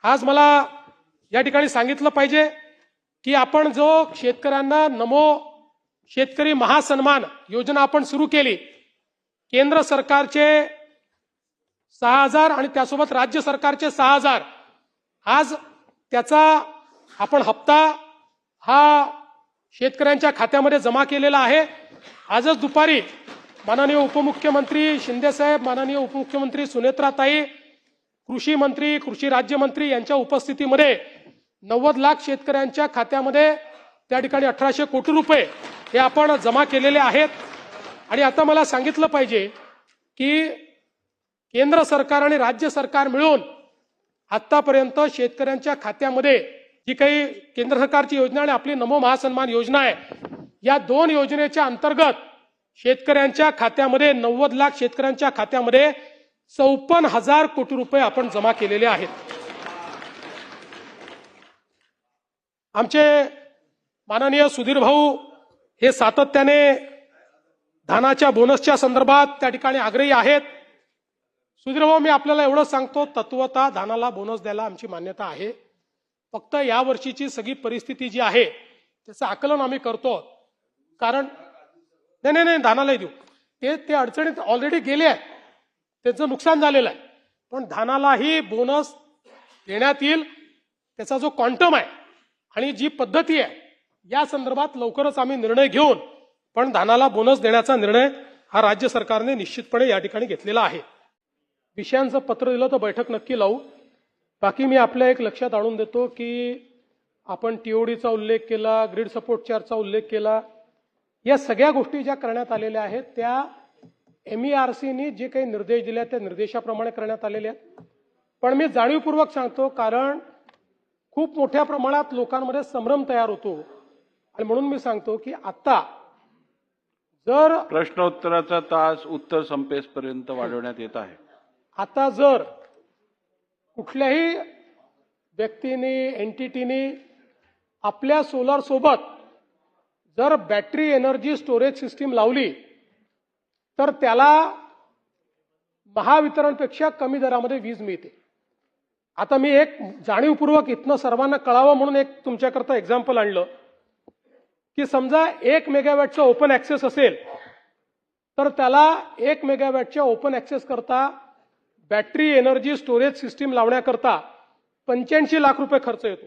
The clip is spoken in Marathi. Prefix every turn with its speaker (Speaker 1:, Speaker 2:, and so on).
Speaker 1: आज मला या ठिकाणी सांगितलं पाहिजे की आपण जो शेतकऱ्यांना नमो शेतकरी महासन्मान योजना आपण सुरू केली, केंद्र सरकारचे 6,000 आणि त्यासोबत राज्य सरकारचे 6,000, आज त्याचा आपण हप्ता हा शेतकऱ्यांच्या खात्यामध्ये जमा केलेला आहे। आजच दुपारी माननीय उपमुख्यमंत्री शिंदे साहेब, माननीय उपमुख्यमंत्री सुनेत्राताई, कृषी मंत्री, कृषी राज्यमंत्री यांच्या उपस्थितीमध्ये 90 लाख शेतकऱ्यांच्या खात्यामध्ये त्या ठिकाणी 1800 कोटी रुपये हे आपण जमा केलेले आहेत। आणि आता मला सांगितलं पाहिजे की केंद्र सरकार आणि राज्य सरकार मिळून आतापर्यंत शेतकऱ्यांच्या खात्यामध्ये जी काही केंद्र सरकारची योजना आणि आपली नमो महासन्मान योजना आहे, या दोन योजनेच्या अंतर्गत शेतकऱ्यांच्या खात्यामध्ये 90 लाख शेतकऱ्यांच्या खात्यामध्ये 54,000 कोटी रुपये आपण जमा केलेले आहेत। आमचे माननीय सुधीर भाऊ हे सातत्याने धानाच्या बोनसच्या संदर्भात त्या ठिकाणी आग्रही आहेत। सुधीर भाऊ, मी आपल्याला एवढं सांगतो, तत्वतः धानाला बोनस द्यायला आमची मान्यता आहे। फक्त या वर्षीची सगळी परिस्थिती जी आहे त्याचं आकलन आम्ही करतो, कारण नाही धानालाही देऊ, ते अडचणीत ऑलरेडी गेले आहे, त्याचं नुकसान झालेलं आहे, पण धानालाही बोनस देण्यात येईल। त्याचा जो क्वांटम आहे आणि जी पद्धती आहे या संदर्भात लवकरच आम्ही निर्णय घेऊन पण धानाला बोनस देण्याचा निर्णय हा राज्य सरकारने निश्चितपणे या ठिकाणी घेतलेला आहे। विषयांचं पत्र दिलं तर बैठक नक्की लावू। बाकी मी आपल्या एक लक्षात आणून देतो की आपण टीओडीचा उल्लेख केला, ग्रीड सपोर्ट चार्जचा उल्लेख केला, या सगळ्या गोष्टी ज्या करण्यात आलेल्या आहेत त्या MERCनी जे काही निर्देश दिले त्या निर्देशाप्रमाणे करण्यात आलेले आहेत। पण मी जाणीवपूर्वक सांगतो, कारण खूप मोठ्या प्रमाणात लोकांमध्ये संभ्रम तयार होतो आणि म्हणून मी सांगतो की आता जर
Speaker 2: प्रश्नोत्तराचा तास उत्तर संपेपर्यंत वाढवण्यात येत आहे।
Speaker 1: आता जर कुठल्याही व्यक्तीने, एंटिटीने आपल्या सोलर सोबत जर बॅटरी एनर्जी स्टोरेज सिस्टीम लावली तर त्याला महावितरणपेक्षा कमी दरामध्ये वीज मिळते। आता मी एक जाणीवपूर्वक इथनं सर्वांना कळावं म्हणून एक तुमच्याकरता एक्झाम्पल आणलं की समजा 1 मेगावॅटचा ओपन ऍक्सेस असेल तर त्याला 1 मेगावॅटच्या ओपन ऍक्सेस करता बॅटरी एनर्जी स्टोरेज सिस्टीम लावण्याकरता 85 लाख रुपये खर्च येतो।